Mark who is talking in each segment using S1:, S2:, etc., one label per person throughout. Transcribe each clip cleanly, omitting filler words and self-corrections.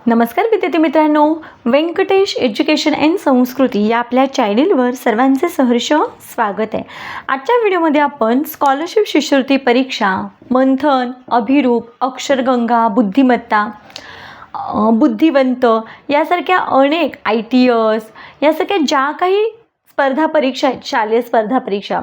S1: नमस्कार विद्यार्थी मित्रांनो, व्यंकटेश एज्युकेशन अँड संस्कृती या आपल्या चॅनलवर सर्वांचे सहर्ष स्वागत आहे। आजच्या व्हिडिओमध्ये आपण स्कॉलरशिप शिष्यवृत्ती परीक्षा, मंथन, अभिरूप, अक्षरगंगा, बुद्धिमत्ता, बुद्धिवंत यासारख्या अनेक ITS यासारख्या ज्या काही स्पर्धा परीक्षा आहेत, शालेय स्पर्धा परीक्षा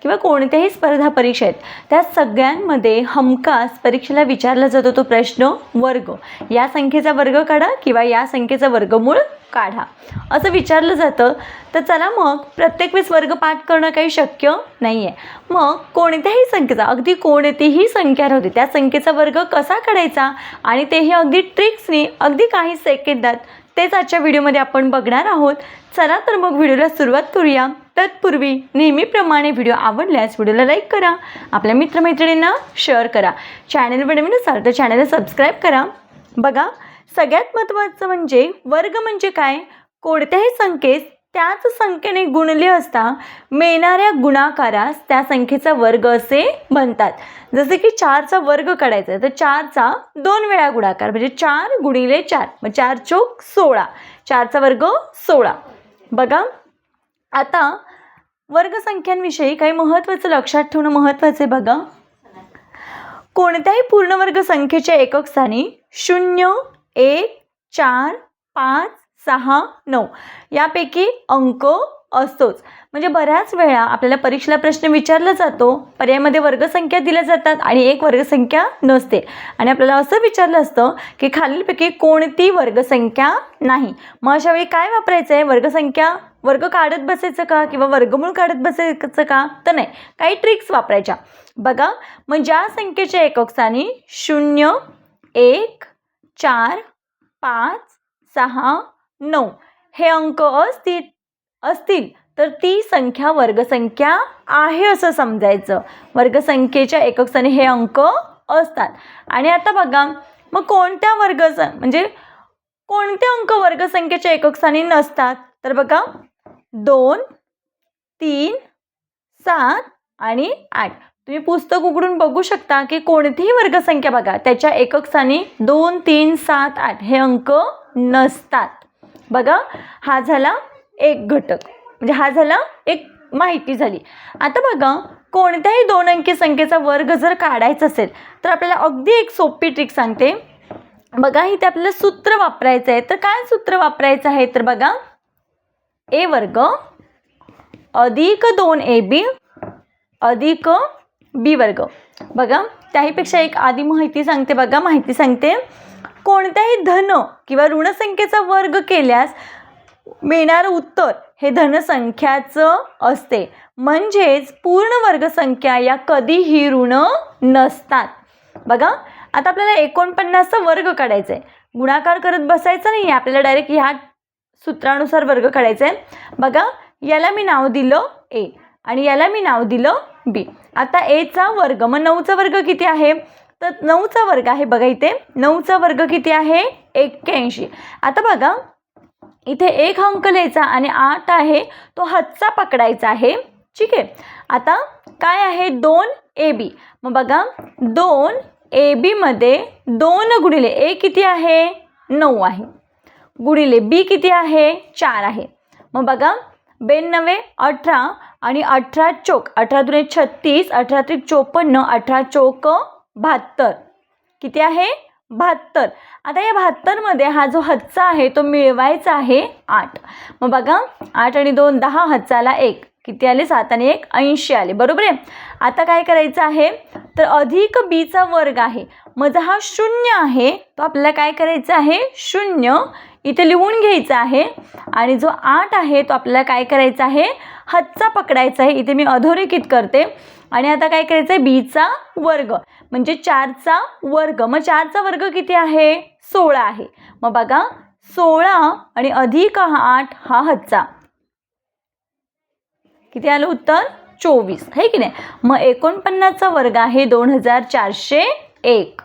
S1: किंवा कोणत्याही स्पर्धा परीक्षा आहेत, त्या सगळ्यांमध्ये हमखास परीक्षेला विचारला जातो तो प्रश्न वर्ग, या संख्येचा वर्ग काढा किंवा या संख्येचा वर्गमूळ काढा असं विचारलं जातं। तर चला मग प्रत्येक वेळेस वर्ग पाठ करणं काही शक्य नाही आहे, मग कोणत्याही संख्येचा, अगदी कोणतीही संख्या राहते, त्या संख्येचा वर्ग कसा काढायचा आणि तेही अगदी ट्रिक्सनी, अगदी काही सेकंदात, तेच आजच्या व्हिडिओमध्ये आपण बघणार आहोत। चला तर मग व्हिडिओला सुरुवात करूया। तत्पूर्वी नेहमीप्रमाणे व्हिडिओ आवडल्यास व्हिडिओला लाईक करा, आपल्या मित्रमैत्रिणींना शेअर करा, चॅनलवर नवीन असाल तर चॅनलला सबस्क्राईब करा। बघा, सगळ्यात महत्त्वाचं म्हणजे वर्ग म्हणजे काय, कोणत्याही संख्येस त्याच संख्येने गुणले असता मिळणाऱ्या गुणाकारास त्या संख्येचा वर्ग असे म्हणतात। जसे की 4चा वर्ग काढायचा आहे तर 4चा 2 वेळा गुणाकार म्हणजे 4 गुणिले 4, मग 4 चोक 16, 4चा वर्ग 16। बघा, आता वर्गसंख्यांविषयी काही महत्त्वाचं लक्षात ठेवणं महत्त्वाचं आहे। बघा, कोणत्याही पूर्णवर्ग संख्येच्या एकक स्थानी 0, 1, 4, 5, 6, 9 यापैकी अंक असतोच। म्हणजे बऱ्याच वेळा आपल्याला परीक्षेला प्रश्न विचारला जातो, पर्यायामध्ये वर्गसंख्या दिल्या जातात आणि एक वर्गसंख्या नसते आणि आपल्याला असं विचारलं असतं की खालीलपैकी कोणती वर्गसंख्या नाही। मग अशा वेळी काय वापरायचं आहे, वर्गसंख्या वर्ग काढत बसायचं का किंवा वर्गमूळ काढत बसायचं का, तर नाही, काही ट्रिक्स वापरायच्या। बघा, मग ज्या संख्येच्या एकक स्थानी 0, 1, 4, 5, 6, 9 हे अंक असतील तर ती संख्या वर्गसंख्या आहे असं समजायचं। वर्गसंख्येच्या एकक स्थानी हे अंक असतात। आणि आता बघा, मग कोणते अंक वर्गसंख्येच्या एकक स्थानी नसतात, तर बघा 2, 3, 7 आणि 8। तुम्ही पुस्तक उघडून बघू शकता की कोणतीही वर्गसंख्या बघा त्याच्या एकक स्थानी 2, 3, 7, 8 हे अंक नसतात। बघा, हा झाला एक घटक, म्हणजे हा झाला एक माहिती झाली। आता बघा, कोणत्याही 2 अंकी संख्येचा वर्ग जर काढायचा असेल तर आपल्याला अगदी एक सोपी ट्रिक सांगते। बघा, इथे आपल्याला सूत्र वापरायचं आहे। तर काय सूत्र वापरायचं आहे, तर बघा, a वर्ग अधिक 2ab अधिक b वर्ग। बघा, त्याहीपेक्षा एक आधी माहिती सांगते। बघा, माहिती सांगते, कोणत्याही धन किंवा ऋण संख्येचा वर्ग केल्यास मिळणारं उत्तर हे धनसंख्याचं असते, म्हणजेच पूर्ण वर्गसंख्या या कधीही ऋण नसतात। बघा, आता आपल्याला 49चा वर्ग काढायचा आहे, गुणाकार करत बसायचं नाही, आपल्याला डायरेक्ट ह्या सूत्रानुसार वर्ग काढायचा आहे। बघा, याला मी नाव दिलं a आणि याला मी नाव दिलं b। आता aचा वर्ग, मग 9चा वर्ग किती आहे, तर 9चा वर्ग आहे, बघा इथे 9चा वर्ग किती आहे, 81। आता बघा, इथे एक अंक लिहायचा आणि 8 आहे तो हातचा पकडायचा आहे, ठीक आहे। आता काय आहे, 2ab, मग बघा 2ab मध्ये 2 गुणिले a किती आहे, 9 आहे, गुणिले b किती आहे, 4 आहे। मग बघा, 92, 18 आणि 18 चोक 18 दुणे 36, 18 त्रिक 54, 18 चोक 72 किती आहे, 72। आता या 72 मध्ये हा जो हातचा आहे तो मिळवायचा आहे 8। मग बघा, 8 आणि 2 10, हातचाला 1 किती आले, 7 आणि 1 80 आले, बरोबर आहे। आता काय करायचं आहे, तर अधिक bचा वर्ग आहे, मग हा 0 आहे तो आपल्याला काय करायचं आहे, 0 इथे लिहून घ्यायचा आहे आणि जो 8 आहे तो आपल्याला काय करायचा आहे, हातचा पकडायचा आहे, इथे मी अधोरेखित करते। आणि आता काय करायचं आहे, bचा वर्ग म्हणजे 4चा वर्ग, मग 4चा वर्ग किती आहे, 16 आहे। मग बघा, 16 आणि अधिक 8 हा हातचा, किती आलं उत्तर, 24 आहे की नाही। मग 49चा वर्ग आहे 2401।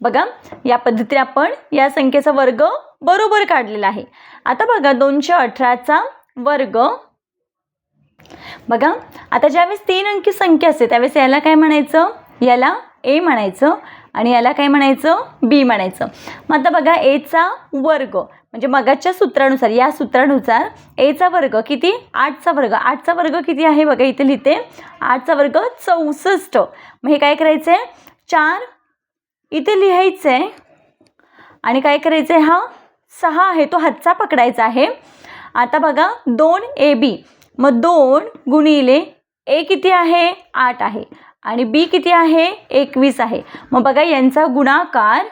S1: बघा, या पद्धतीने आपण या संख्येचा वर्ग बरोबर काढलेला आहे। आता बघा, 218चा वर्ग। बघा, आता ज्यावेळेस 3 अंकी संख्या असते त्यावेळेस याला काय म्हणायचं, याला a म्हणायचं आणि याला काय म्हणायचं, बी म्हणायचं. मग आता बघा एचा वर्ग म्हणजे मगाच्या सूत्रानुसार, या सूत्रानुसार एचा वर्ग किती, 8चा वर्ग. 8चा वर्ग किती आहे बघा इथे लिहिते, 8चा वर्ग 64. मग हे काय करायचं आहे, 4 इथे लिहायचं आहे आणि काय करायचं आहे, हा 6 आहे तो हातचा पकडायचा आहे. आता बघा 2AB, मग 2 गुणिले ए किती आहे, 8 आहे आणि बी किती आहे, 21 आहे. मग बघा यांचा गुणाकार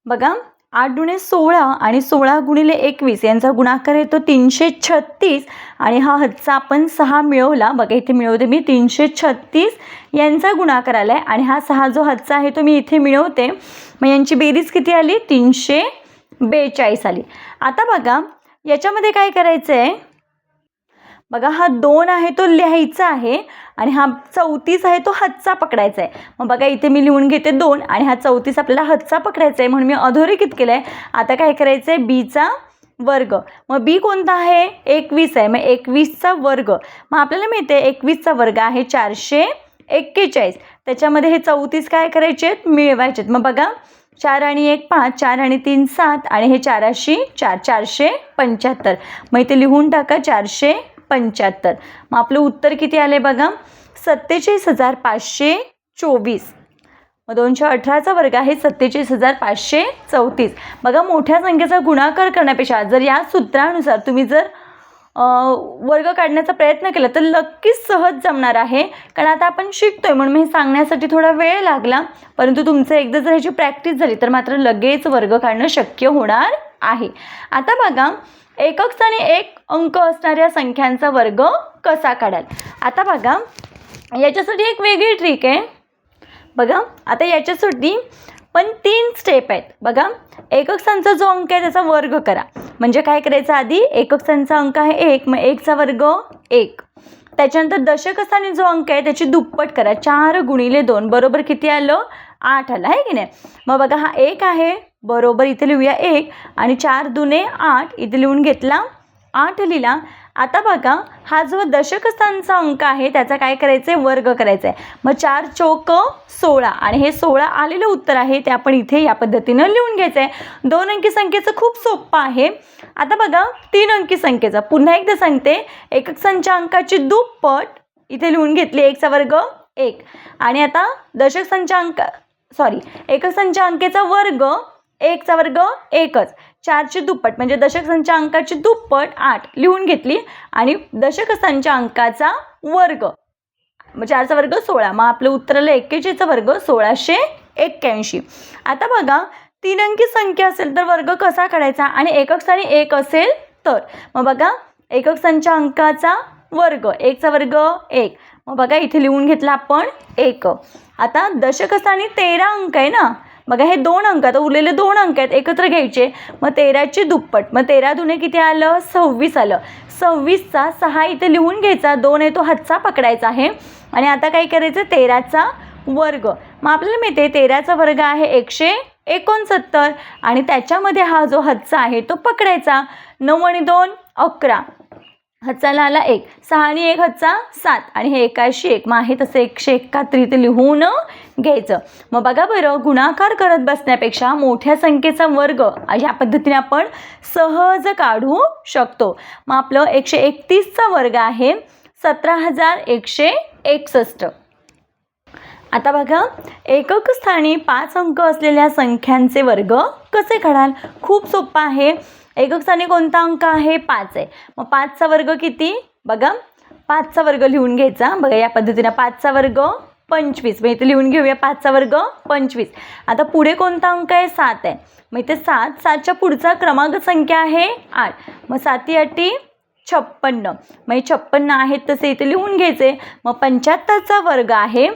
S1: बघा 8 दुणे 16 आणि 16 गुणिले 21 यांचा गुणाकार येतो 336 आणि हा हातचा आपण 6 मिळवला. बघा इथे मिळवते मी 336 यांचा गुणाकार आला आहे आणि हा 6 जो हातचा आहे तो मी इथे मिळवते. मग यांची बेरीज किती आली, 342 आली. आता बघा याच्यामध्ये काय करायचं आहे, बघा हा 2 आहे तो लिहायचा आहे आणि हा 34 आहे तो हातचा पकडायचा आहे. मग बघा इथे मी लिहून घेते 2 आणि हा 34 आपल्याला हातचा पकडायचा आहे म्हणून मी अधोरेखित केलं आहे. आता काय करायचं आहे, बीचा वर्ग. मग बी कोणता आहे, 21 आहे. मग 21चा वर्ग, मग आपल्याला मिळते 21चा वर्ग आहे 441. त्याच्यामध्ये हे 34 काय करायचे आहेत, मिळवायचे आहेत. मग बघा 4 आणि 1 5, 4 आणि 3 7 आणि हे 4 475. मग इथे लिहून टाका 475. मग आपलं उत्तर किती आले बघा, 47,524. मग 218चा वर्ग आहे 47,534. बघा मोठ्या संख्येचा गुणाकार करण्यापेक्षा जर या सूत्रानुसार तुम्ही जर वर्ग काढण्याचा प्रयत्न केला तर नक्कीच सहज जमणार आहे. कारण आता आपण शिकतोय म्हणून मी सांगण्यासाठी थोडा वेळ लागला, परंतु तुमचं एकदा जर ह्याची प्रॅक्टिस झाली तर मात्र लगेच वर्ग काढणं शक्य होणार आहे. आता बघा एकक स्थानी 1 अंक असणाऱ्या संख्यांचा वर्ग कसा काढाल. आता बघा याच्यासाठी एक वेगळी ट्रिक आहे. बघा आता याच्यासाठी पण 3 स्टेप आहेत. बघा एकक स्थानचा जो अंक आहे त्याचा वर्ग करा. म्हणजे काय करायचं, आधी एकक स्थानचा अंक आहे 1, मग 1चा वर्ग 1. त्याच्यानंतर दशक स्थानी जो अंक आहे त्याची दुप्पट करा, 4 गुणिले 2 बरोबर किती आलं, 8 आलं आहे की नाही. मग बघा हा 1 आहे बरोबर इथे लिहूया 1 आणि 4 दुणे 8 इथे लिहून घेतला, 8 लिहिला. आता बघा हा जो दशक स्थानचा अंक आहे त्याचा काय करायचं आहे, वर्ग करायचा आहे. मग 4 चौक 16 आणि हे 16 आलेलं उत्तर आहे ते आपण इथे या पद्धतीनं लिहून घ्यायचं आहे. 2 अंकी संख्येचं खूप सोपं आहे. आता बघा 3 अंकी संख्येचा पुन्हा एकदा सांगते, एकक संख्या अंकाची दुप्पट इथे लिहून घेतली, 1चा वर्ग 1 आणि आता दशक संख्या एकक संख्या अंकेचा वर्ग 1चा वर्ग 1च, 4ची दुप्पट म्हणजे दशक संख्या अंकाची दुप्पट 8 लिहून घेतली आणि दशक संख्या अंकाचा वर्ग मग 4चा वर्ग 16. मग आपलं उत्तर आलं 41चा वर्ग 1681. आता बघा 3 अंकी संख्या असेल तर वर्ग कसा काढायचा आणि एकक स्थानी 1 असेल तर. मग बघा एकक संख्या अंकाचा वर्ग 1चा वर्ग 1. मग बघा इथे लिहून घेतला आपण 1. आता दशक स्थानी 13 अंक आहे ना, बघा हे 2 अंक आता उरलेले 2 अंक आहेत एकत्र घ्यायचे. मग 13ची दुप्पट, मग 13 दुणे किती आलं, 26 आलं. 26चा 6 इथे लिहून घ्यायचा, 2 आहे तो हातचा पकडायचा आहे आणि आता काय करायचं, 13चा वर्ग. मग आपल्याला मिळते 13चा वर्ग आहे 169 आणि त्याच्यामध्ये हा जो हातचा आहे तो पकडायचा. 9 आणि 2 11, हातचाला आला 1, 6 आणि 1 हातचा 7 आणि हे 81. मग आहे तसं 171 इथे लिहून घ्यायचं. मग बघा बरं गुणाकार करत बसण्यापेक्षा मोठ्या संख्येचा वर्ग अशा पद्धतीने आपण सहज काढू शकतो. मग आपलं 131चा वर्ग आहे 17,161. आता बघा एकक स्थानी 5 अंक असलेल्या संख्यांचे वर्ग कसे काढाल. खूप सोपं आहे. एकक स्थानी कोणता अंक आहे, 5 आहे. मग 5चा वर्ग किती, बघा 5चा वर्ग लिहून घ्यायचा. बघा या पद्धतीने 5चा वर्ग 25. मग इथे लिहून घेऊया 5चा वर्ग 25. आता पुढे कोणता अंक आहे, 7 आहे. मग इथे 7च्या पुढचा क्रमांक संख्या आहे 8. मग 7 8 56. मग 56 आहेत तसे इथे लिहून घ्यायचे. मग 75चा वर्ग आहे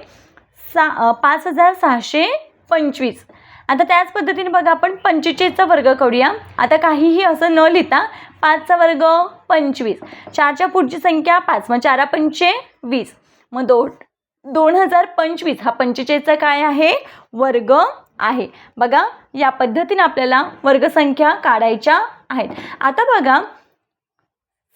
S1: 5625. आता त्याच पद्धतीने बघा आपण 45चा वर्ग करूया. आता काहीही असं न लिहिता 5चा वर्ग 25, 4च्या पुढची संख्या 5, मग 4 5 20. मग 2025 हा 45चा काय आहे, वर्ग आहे. बघा या पद्धतीने आपल्याला वर्गसंख्या काढायच्या आहेत. आता बघा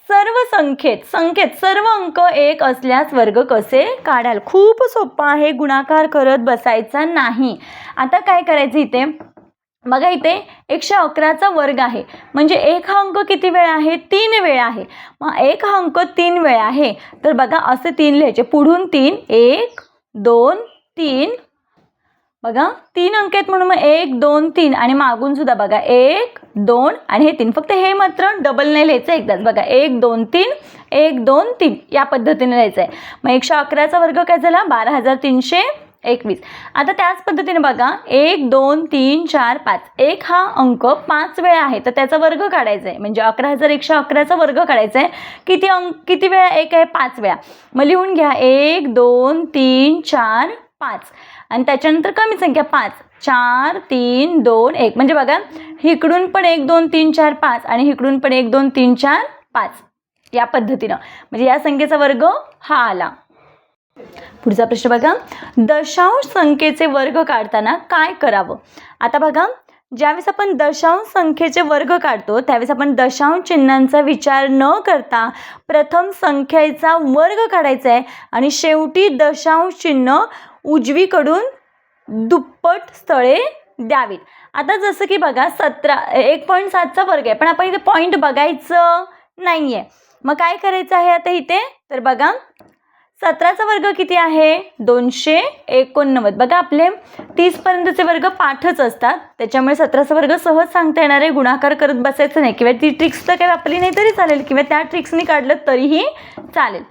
S1: सर्व संख्येत सर्व अंक 1 असल्यास वर्ग कसे काढाल. खूप सोपं आहे, गुणाकार करत बसायचा नाही. आता काय करायचं इथे बघा, इथे 111चा वर्ग आहे म्हणजे 1 हा अंक किती वेळा आहे, 3 वेळा आहे. मग 1 हा अंक 3 वेळा आहे तर बघा असे 3 लिहायचे, पुढून 3, 1 2 3. बघा 3 अंक आहेत म्हणून मग 1 2 3 आणि मागून सुद्धा बघा 1 2 आणि हे 3. फक्त हे मात्र डबल नाही लिहायचं, एकदाच बघा 1 2 3 1 2 3 या पद्धतीने लिहायचं आहे. मग 111चा वर्ग काय झाला, 12,321. आता त्याच पद्धतीने बघा 1 2 3 4 5. 1 हा अंक 5 वेळा आहे तर त्याचा वर्ग काढायचा आहे, म्हणजे 11,111चा वर्ग काढायचा आहे. किती वेळा 1 आहे, 5 वेळा. मग लिहून घ्या 1 2 3 4 5 आणि त्याच्यानंतर कमी संख्या 5 4 3 2 1. म्हणजे बघा इकडून पण 1 2 3 4 5 आणि इकडून पण 1 2 3 4 5 या पद्धतीनं, म्हणजे या संख्येचा वर्ग हा आला. पुढचा प्रश्न बघा, दशांश संख्येचे वर्ग काढताना काय करावं. आता बघा ज्यावेळेस आपण दशांश संख्येचे वर्ग काढतो त्यावेळेस आपण दशांश चिन्हांचा विचार न करता प्रथम संख्येचा वर्ग काढायचा आहे आणि शेवटी दशांश चिन्ह उजवीकडून दुप्पट स्थळे द्यावीत. आता जसं की बघा 1.7चा वर्ग आहे पण आपण इथे पॉईंट बघायचं नाही आहे. मग काय करायचं आहे आता इथे, तर बघा 17चा वर्ग किती आहे, 289. बघा आपले 30 पर्यंतचे वर्ग पाठच असतात त्याच्यामुळे 17चा वर्ग सहज सांगता येणार आहे, गुणाकार करत बसायचं नाही किंवा ती ट्रिक्स तर काही वापरली नाही तरी चालेल किंवा त्या ट्रिक्सनी काढलं तरीही चालेल.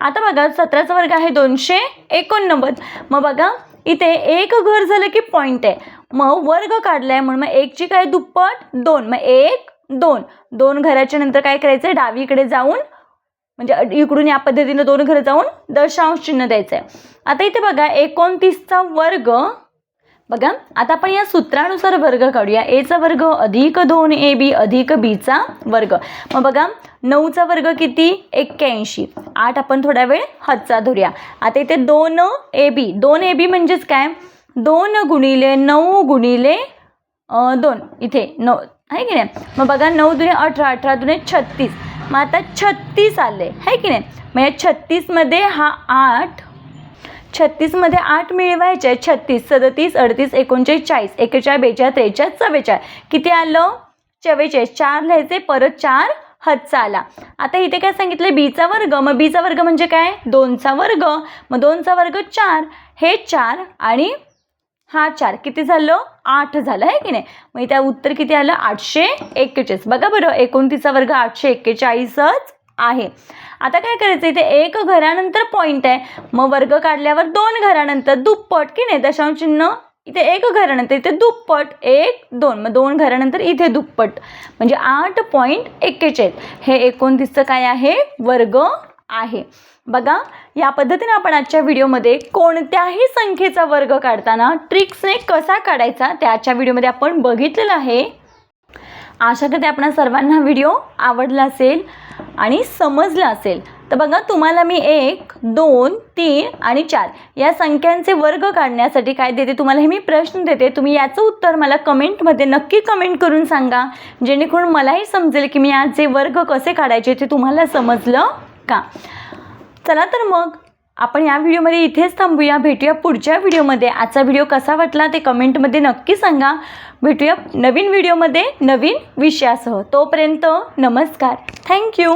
S1: आता बघा 17चा वर्ग आहे 289. मग बघा इथे एक घर झालं की पॉईंट आहे, मग वर्ग काढलाय म्हणून मग 1ची काय दुप्पट 2. मग 1 2 2 घराच्या नंतर काय करायचं आहे, डावीकडे जाऊन म्हणजे इकडून या पद्धतीने 2 घरं जाऊन दशांश चिन्ह द्यायचं आहे. आता इथे बघा 29चा वर्ग, बघा आता आपण या सूत्रानुसार वर्ग काढूया. a चा वर्ग अधिक 2ab अधिक bचा वर्ग. मग बघा 9चा वर्ग किती, 81. 8 आपण थोडा वेळ हातचा धरूया. आता इथे 2ab म्हणजेच काय, 2 गुणिले 9 गुणिले 2 इथे 9 आहे की नाही. मग बघा 9 दुने 18 18 दुने 36. मग आता 36 आले आहे की नाही. मग या 36मध्ये हा 8, 36मध्ये 8 मिळवायचे, 36 37 38 39 40 41 42 43 44. किती आलं, 44. 4 लिहायचे, परत 4 हातचा आला. आता इथे काय सांगितलं, बीचा वर्ग. मग बीचा वर्ग म्हणजे काय, 2चा वर्ग. मग 2चा वर्ग 4, हे 4 आणि हा 4 किती झालं, 8 झालं आहे की नाही. मग त्या उत्तर किती आलं, 841. बघा बरं 29चा वर्ग 841च आहे. आता काय करायचं, इथे 1 घरानंतर पॉईंट आहे मग वर्ग काढल्यावर 2 घरानंतर दुप्पट की नाही, दशांश चिन्ह इथे 1 घरानंतर इथे दुप्पट 1 2. मग 2 घरानंतर इथे दुप्पट म्हणजे 8.41. हे 29चं काय आहे, वर्ग आहे. बघा या पद्धतीने आपण आजच्या व्हिडिओमध्ये कोणत्याही संख्येचा वर्ग काढताना ट्रिक्सने कसा काढायचा ते आजच्या व्हिडिओमध्ये आपण बघितलेलं आहे. आशा करते आपणा सर्वांना व्हिडिओ आवडला असेल आणि समजला असेल. तर बघा तुम्हाला मी 1 2 3 आणि 4 या संख्यांचे वर्ग काढण्यासाठी काय देते, तुम्हाला हे मी प्रश्न देते. तुम्ही याचं उत्तर मला कमेंटमध्ये नक्की कमेंट करून सांगा, जेणेकरून मलाही समजेल की मी आज जे वर्ग कसे काढायचे ते तुम्हाला समजलं का. चला तर मग आपण या व्हिडिओमध्ये इथेच थांबूया. भेटूया पुढच्या व्हिडिओमध्ये. आजचा व्हिडिओ कसा वाटला ते कमेंटमध्ये नक्की सांगा. भेटूया नवीन व्हिडिओमध्ये नवीन विषयासह. तोपर्यंत नमस्कार. थँक्यू.